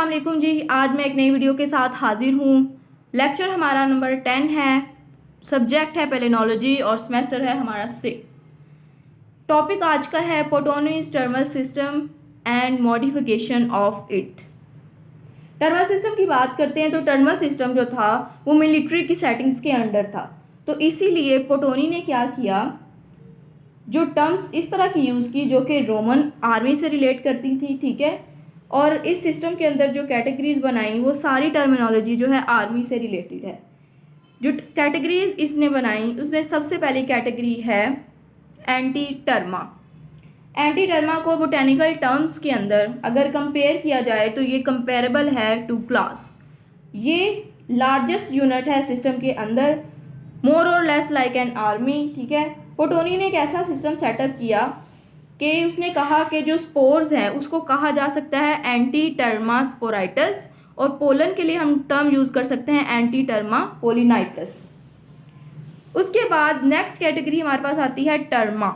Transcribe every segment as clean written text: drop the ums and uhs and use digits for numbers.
अस्सलाम वालेकुम जी। आज मैं एक नई वीडियो के साथ हाजिर हूँ। लेक्चर हमारा नंबर 10 है, सब्जेक्ट है पेलेनोलॉजी और सेमेस्टर है हमारा 6। टॉपिक आज का है Potonie's telome system and modification of it. Telome system की बात करते हैं तो टर्मल सिस्टम जो था वो मिलिट्री की सेटिंग्स के अंडर था, तो इसीलिए पोटोनी ने क्या किया, जो टर्म्स इस तरह की यूज़ की जो कि रोमन आर्मी से रिलेट करती थी, ठीक है। और इस सिस्टम के अंदर जो कैटेगरीज बनाई वो सारी टर्मिनोलॉजी जो है आर्मी से रिलेटेड है। जो कैटेगरीज इसने बनाई उसमें सबसे पहली कैटेगरी है एंटी टर्मा। एंटी टर्मा को बोटेनिकल टर्म्स के अंदर अगर कंपेयर किया जाए तो ये कंपेरेबल है टू क्लास। ये लार्जेस्ट यूनिट है सिस्टम के अंदर, मोर और लेस लाइक एन आर्मी, ठीक है। पोटोनी ने एक ऐसा सिस्टम सेटअप किया कि उसने कहा कि जो स्पोर्स हैं उसको कहा जा सकता है एंटी टर्मा स्पोराइटस, और पोलन के लिए हम टर्म यूज़ कर सकते हैं एंटी टर्मा पोलिनाइटस। उसके बाद नेक्स्ट कैटेगरी हमारे पास आती है टर्मा।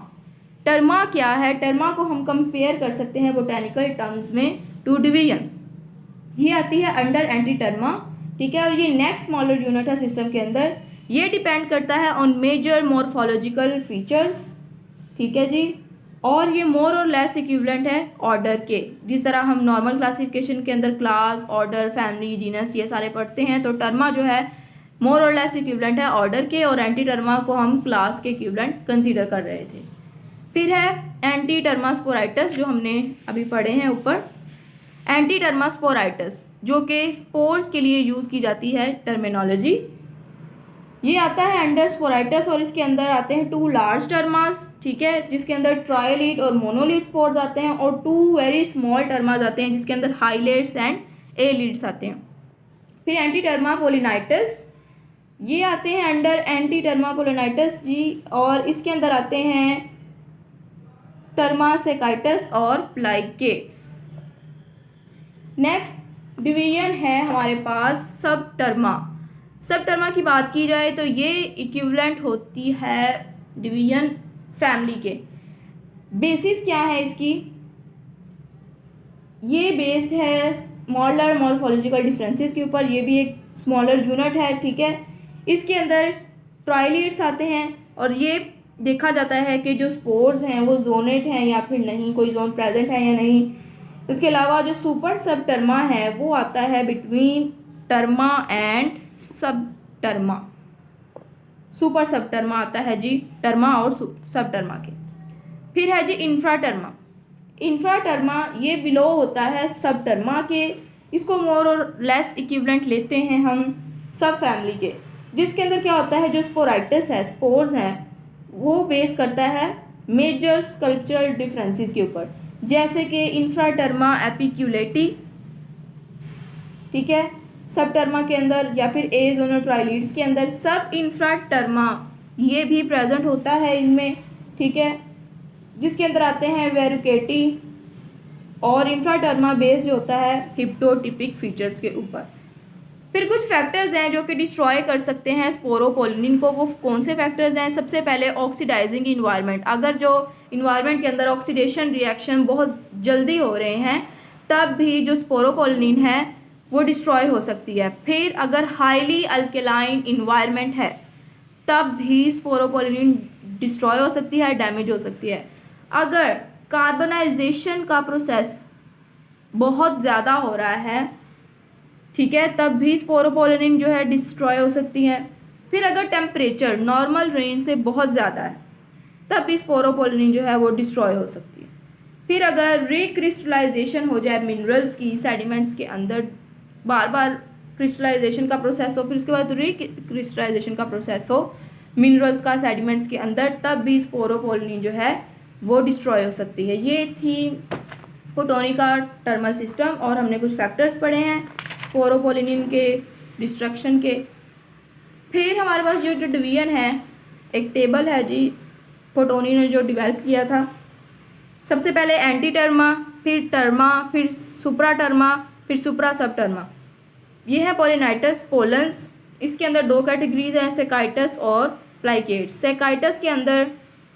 टर्मा क्या है? टर्मा को हम कंपेयर कर सकते हैं बोटेनिकल टर्म्स में टू डिवीजन। ये आती है अंडर एंटी टर्मा, ठीक है। और ये नेक्स्ट स्मॉलर यूनिट है सिस्टम के अंदर। ये डिपेंड करता है ऑन मेजर मॉर्फोलॉजिकल फीचर्स, ठीक है जी। और ये मोर और लेस इक्विवेलेंट है ऑर्डर के। जिस तरह हम नॉर्मल क्लासिफिकेशन के अंदर क्लास, ऑर्डर, फैमिली, जीनस ये सारे पढ़ते हैं, तो टर्मा जो है मोर और लेस इक्विवेलेंट है ऑर्डर के, और एंटी टर्मा को हम क्लास के इक्विवेलेंट कंसीडर कर रहे थे। फिर है एंटी टर्मा स्पोराइटस, जो हमने अभी पढ़े हैं ऊपर। एंटी टर्मा स्पोराइटस जो कि स्पोर्स के लिए यूज़ की जाती है टर्मिनोलॉजी, ये आता है अंडर स्पोराइटस, और इसके अंदर आते हैं 2 लार्ज टर्मास, ठीक है, जिसके अंदर ट्रायलीड और मोनोलीड स्पोर्स आते हैं, और 2 वेरी स्मॉल टर्मास आते हैं जिसके अंदर हाईलीड्स एंड ए लीड्स आते हैं। फिर एंटी टर्मा पोलिनाइटस, ये आते हैं अंडर एंटी टर्मा पोलिनाइटस जी, और इसके अंदर आते हैं टर्मा सेकाइटस और प्लाइकेट्स। नेक्स्ट डिवीजन है हमारे पास सब टर्मा। सब टर्मा की बात की जाए तो ये इक्विवेलेंट होती है डिवीजन फैमिली के। बेसिस क्या है इसकी? ये बेस्ड है स्मॉलर मॉर्फोलॉजिकल डिफरेंसेस के ऊपर। ये भी एक स्मॉलर यूनिट है, ठीक है। इसके अंदर ट्राइलीड्स आते हैं, और ये देखा जाता है कि जो स्पोर्स हैं वो जोनेट हैं या फिर नहीं, कोई जोन प्रेजेंट है या नहीं। इसके अलावा जो सुपर सब टर्मा है वो आता है बिटवीन टर्मा एंड सब टर्मा। सुपर सब टर्मा आता है जी टर्मा और सब टर्मा के। फिर है जी इंफ्रा टर्मा। इंफ्रा टर्मा ये बिलो होता है सब टर्मा के। इसको मोर और लेस इक्विवेलेंट लेते हैं हम सब फैमिली के, जिसके अंदर क्या होता है, जो स्पोराइटस है, स्पोर्स हैं, वो बेस करता है मेजर स्कल्पचरल डिफरेंसेस के ऊपर, जैसे कि इंफ्रा टर्मा एपिक्यूलेटी, ठीक है, सब टर्मा के अंदर, या फिर ए जोनल ट्राइलीड्स के अंदर सब इंफ्रा टर्मा ये भी प्रेजेंट होता है इनमें, ठीक है, जिसके अंदर आते हैं वेरुकेटी। और इंफ्रा टर्मा बेस जो होता है हिप्टोटिपिक फीचर्स के ऊपर। फिर कुछ फैक्टर्स हैं जो कि डिस्ट्रॉय कर सकते हैं स्पोरोपोलिनिन को। वो कौन से फैक्टर्स हैं? सबसे पहले ऑक्सीडाइजिंग इन्वायरमेंट। अगर जो इन्वायरमेंट के अंदर ऑक्सीडेशन रिएक्शन बहुत जल्दी हो रहे हैं तब भी जो स्पोरोपोलिनिन है वो डिस्ट्रॉय हो सकती है। फिर अगर हाईली अल्केलाइन इन्वायरमेंट है तब भी स्पोरोपोलिनिन डिस्ट्रॉय हो सकती है, डैमेज हो सकती है। अगर कार्बनाइजेशन का प्रोसेस बहुत ज़्यादा हो रहा है, ठीक है, तब भी स्पोरोपोलिनिन जो है डिस्ट्रॉय हो सकती है। फिर अगर टेम्परेचर नॉर्मल रेंज से बहुत ज़्यादा है तब भी स्पोरोपोलिनिन जो है वो डिस्ट्रॉय हो सकती है। फिर अगर रिक्रिस्टलाइजेशन हो जाए मिनरल्स की सेडिमेंट्स के अंदर, बार बार क्रिस्टलाइजेशन का प्रोसेस हो, फिर उसके बाद रिक्रिस्टलाइजेशन का प्रोसेस हो मिनरल्स का सेडिमेंट्स के अंदर, तब भी स्पोरोपोलिनिन जो है वो डिस्ट्रॉय हो सकती है। ये थी पोटोनी का टर्मल सिस्टम, और हमने कुछ फैक्टर्स पढ़े हैं स्पोरोपोलिनिन के डिस्ट्रक्शन के। फिर हमारे पास जो डिवीजन है, एक टेबल है जी पोटोनी ने जो डेवलप किया था। सबसे पहले एंटी टर्मा, फिर टर्मा, फिर सुप्रा टर्मा, फिर सुप्रा सब टर्मा। ये है पोलिनाइटस पोलन्स। इसके अंदर 2 कैटेगरीज हैं, सेकाइटस और प्लाइकेट्स। सेकाइटस के अंदर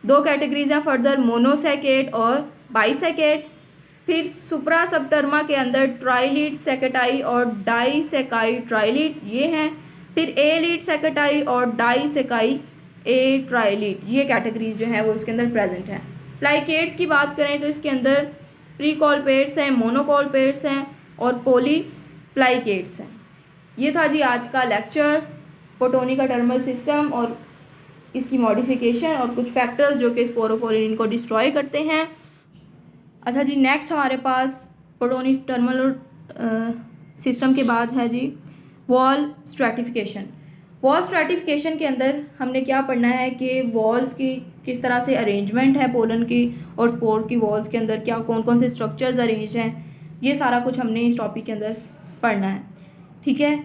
2 कैटेगरीज हैं फर्दर, मोनोसेकेट और बाइसेकेट। फिर सुप्रा सबटर्मा के अंदर ट्राइलीड सेकेटाई और डाइसेकाई ट्राइलीड ये हैं। फिर एलीड सेकेटाई और डाइसेकाई ए ट्राइलीड ये कैटेगरीज जो है वो इसके अंदर प्रेजेंट हैं। प्लाइकेट्स की बात करें तो इसके अंदर प्रीकॉलपेट्स हैं, मोनोकॉलपेट्स हैं और पॉली प्लाइकेट्स हैं। ये था जी आज का लेक्चर, पोटोनी का टर्मल सिस्टम और इसकी मॉडिफिकेशन और कुछ फैक्टर्स जो कि स्पोरोपोलिन को डिस्ट्रॉय करते हैं। अच्छा जी, नेक्स्ट हमारे पास पोटोनी टर्मल सिस्टम के बाद है जी वॉल स्ट्रैटिफिकेशन। वॉल स्ट्रैटिफिकेशन के अंदर हमने क्या पढ़ना है कि वॉल्स की किस तरह से अरेंजमेंट है पोलन की और स्पोर की वॉल्स के अंदर क्या कौन कौन से स्ट्रक्चर्स अरेंज हैं, ये सारा कुछ हमने इस टॉपिक के अंदर पढ़ना है। ठीक है,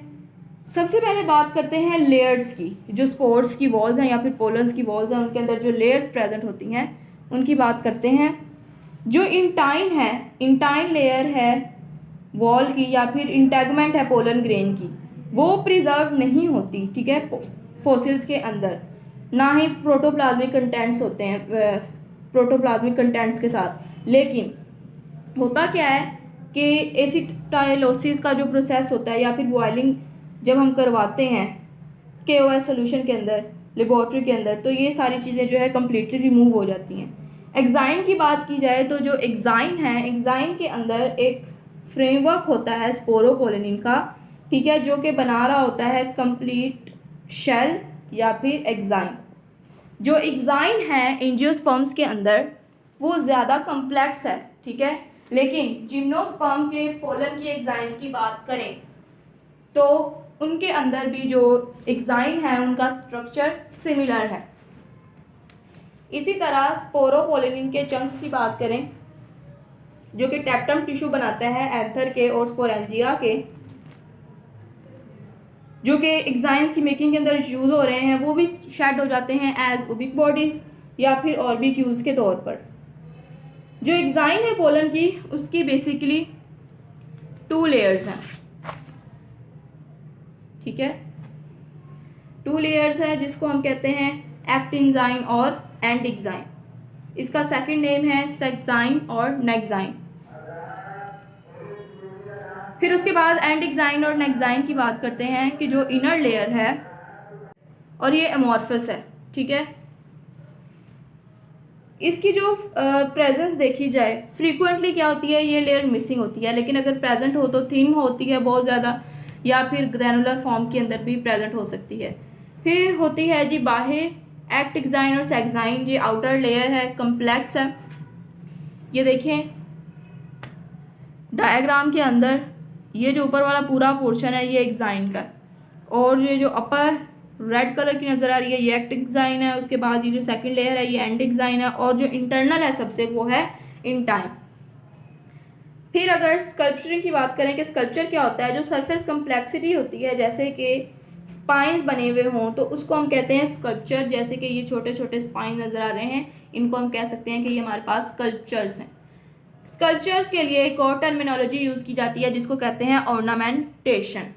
सबसे पहले बात करते हैं लेयर्स की। जो स्पोर्स की वॉल्स हैं या फिर पोलन्स की वॉल्स हैं उनके अंदर जो लेयर्स प्रेजेंट होती हैं उनकी बात करते हैं। जो इंटाइन है, इंटाइन लेयर है वॉल की या फिर इंटेगमेंट है पोलन ग्रेन की, वो प्रिजर्व नहीं होती। ठीक है, फॉसिल्स के अंदर ना ही प्रोटोप्लाज्मिक कंटेंट्स होते हैं प्रोटोप्लाज्मिक कंटेंट्स के साथ। लेकिन होता क्या है कि एसिटाइलोसिस का जो प्रोसेस होता है या फिर बॉइलिंग जब हम करवाते हैं KOH सोल्यूशन के अंदर लेबोरेटरी के अंदर, तो ये सारी चीज़ें जो है कम्प्लीटली रिमूव हो जाती हैं। एग्जाइन की बात की जाए तो जो एग्जाइन है, एग्जाइन के अंदर एक फ्रेमवर्क होता है स्पोरोपोलिन का, ठीक है, जो कि बना रहा होता है कंप्लीट शेल या फिर एग्जाइन। जो एग्जाइन है एंजियोस्पर्म्स के अंदर वो ज़्यादा कम्प्लेक्स है। ठीक है, लेकिन जिम्नोस्पर्म के पोलन की एग्जाइंस की बात करें तो उनके अंदर भी जो एग्जाइन है उनका स्ट्रक्चर सिमिलर है। इसी तरह स्पोरोपोलिन के चंक्स की बात करें जो कि टैप्टम टिश्यू बनाते हैं एंथर के और स्पोरेंजिया के, जो कि एग्जाइंस की मेकिंग के अंदर यूज़ हो रहे हैं, वो भी शेड हो जाते हैं एज ओबिक बॉडीज़ या फिर ऑर्बिक्यूल्स के तौर पर। जो एग्जाइन है पोलन की उसकी बेसिकली 2 लेयर्स हैं। ठीक है, 2 लेयर्स हैं जिसको हम कहते हैं एक्टिनजाइन और एंडएग्जाइन। इसका सेकंड नेम है सेक्जाइन और नेक्जाइन। फिर उसके बाद एंडएग्जाइन और नेक्जाइन की बात करते हैं कि जो इनर लेयर है और ये अमॉर्फस है। ठीक है, इसकी जो प्रेजेंस देखी जाए फ्रीक्वेंटली क्या होती है, ये लेयर मिसिंग होती है, लेकिन अगर प्रेजेंट हो तो थिन होती है बहुत ज़्यादा या फिर ग्रैनुलर फॉर्म के अंदर भी प्रेजेंट हो सकती है। फिर होती है जी बाह्य एक्टिनजाइन और सेक्जाइन। ये आउटर लेयर है, कम्प्लेक्स है। ये देखें डायग्राम के अंदर ये जो ऊपर वाला पूरा पोर्शन है ये एग्जाइन का, और ये जो अपर रेड कलर की नज़र आ रही है ये एक्टिनजाइन है। उसके बाद ये जो सेकंड लेयर है ये एंडएग्जाइन है और जो इंटरनल है सबसे वो है इंटाइन। फिर अगर स्कल्पचरिंग की बात करें कि स्कल्पचर क्या होता है, जो सरफेस कम्प्लेक्सिटी होती है जैसे कि स्पाइंस बने हुए हों तो उसको हम कहते हैं स्कल्पचर। जैसे कि ये छोटे छोटे स्पाइन नज़र आ रहे हैं, इनको हम कह सकते हैं कि ये हमारे पास स्कल्पचर्स हैं। स्कल्पचर्स के लिए एक और टर्मिनोलॉजी यूज़ की जाती है जिसको कहते हैं ऑर्नामेंटेशन।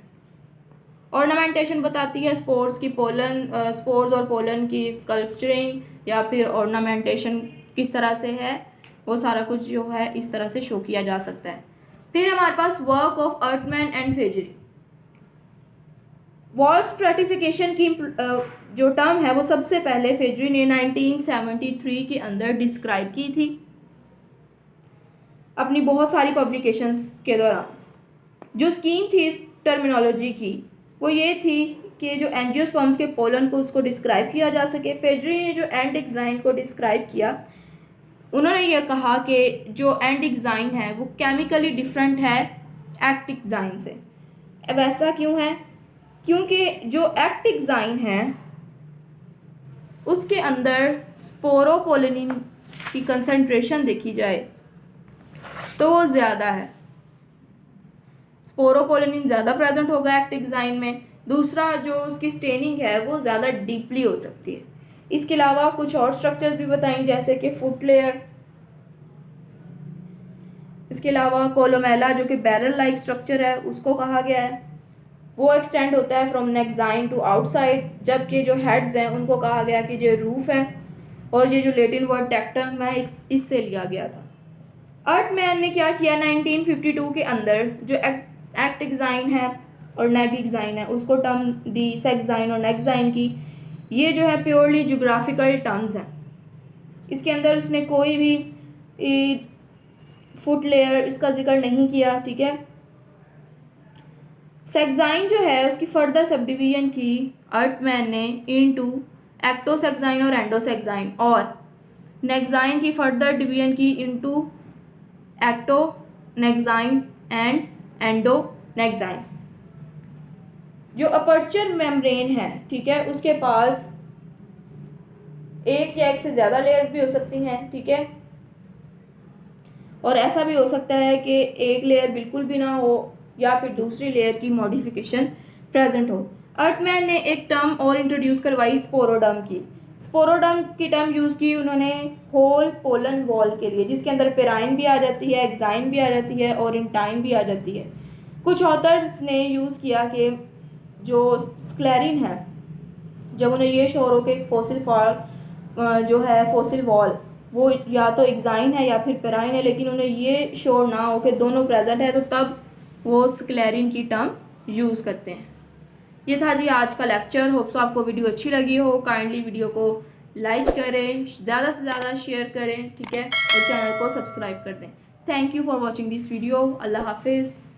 ऑर्नामेंटेशन बताती है स्पोर्स की पोलन स्पोर्स और पोलन की स्कल्पचरिंग या फिर ऑर्नामेंटेशन किस तरह से है, वो सारा कुछ जो है इस तरह से शो किया जा सकता है। फिर हमारे पास वर्क ऑफ अर्टमैन एंड फेजरी। वॉल स्ट्रैटिफिकेशन की जो टर्म है वो सबसे पहले फेजरी ने 1973 के अंदर डिस्क्राइब की थी अपनी बहुत सारी पब्लिकेशंस के दौरान। जो स्कीम थी इस टर्मिनोलॉजी की वो ये थी कि जो एंजियोस्पर्म्स के पोलन को उसको डिस्क्राइब किया जा सके। फेजरी ने जो एंडएग्जाइन को डिस्क्राइब किया, उन्होंने ये कहा कि जो एंडएग्जाइन है वो केमिकली डिफरेंट है एक्टिनजाइन से। वैसा क्यों है? क्योंकि जो एक्टिनजाइन है उसके अंदर स्पोरोपोलिन की कंसंट्रेशन देखी जाए तो वो ज़्यादा है, स्पोरोपोलिन ज़्यादा प्रेजेंट होगा एक्टिनजाइन में। दूसरा जो उसकी स्टेनिंग है वो ज़्यादा डीपली हो सकती है। इसके अलावा कुछ और स्ट्रक्चर्स भी बताएं जैसे कि फुट लेयर। इसके अलावा कोलोमेला जो कि बैरल लाइक स्ट्रक्चर है उसको कहा गया है, वो एक्सटेंड होता है फ्रॉम नेक्जाइन टू आउटसाइड। जबकि जो हेड्स हैं उनको कहा गया कि जो रूफ है, और ये जो लैटिन वर्ड टेक्टम है इससे लिया गया था। अर्टमैन ने क्या किया, 1952 के अंदर जो एक्ट एक्साइन है और नेग एक्साइन है उसको टर्म दी, सेक्साइन और नेक्साइन की। ये जो है प्योरली जोग्राफिकल टर्म्स हैं। इसके अंदर उसने कोई भी फुट लेयर इसका जिक्र नहीं किया, ठीक है। सेक्साइन जो है उसकी फर्दर सब डिवीजन की अर्टमैन ने इनटू एक्टोसेक्साइन और एंडोसेक्साइन, और नेक्साइन की फर्दर डिवीजन की इनटू एक्टोनेक्साइन एंड एंडोनेक्साइन। जो अपर्चर मेम्ब्रेन है, ठीक है, उसके पास एक या एक से ज़्यादा लेयर्स भी हो सकती हैं, ठीक है, और ऐसा भी हो सकता है कि एक लेयर बिल्कुल भी ना हो या फिर दूसरी लेयर की मॉडिफिकेशन प्रेजेंट हो। अर्टमैन ने एक टर्म और इंट्रोड्यूस करवाई स्पोरोडर्म की। स्पोरोडर्म की टर्म यूज़ की उन्होंने होल पोलन वॉल के लिए, जिसके अंदर पेराइन भी आ जाती है, एक्साइन भी आ जाती है और इंटाइन भी आ जाती है। कुछ ऑथर्स ने यूज़ किया कि जो स्क्लेरिन है, जब उन्हें ये शोर हो कि फॉसिल फॉल जो है फॉसिल वॉल वो या तो एक्साइन है या फिर पेराइन है, लेकिन उन्हें ये शोर ना हो कि दोनों प्रेजेंट है, तो तब वो स्क्लेरिन की टर्म यूज़ करते हैं। ये था जी आज का लेक्चर। होप सो आपको वीडियो अच्छी लगी हो। काइंडली वीडियो को लाइक करें, ज़्यादा से ज़्यादा शेयर करें, ठीक है, और चैनल को सब्सक्राइब कर दें। Thank you for watching this video. अल्लाह हाफिज़।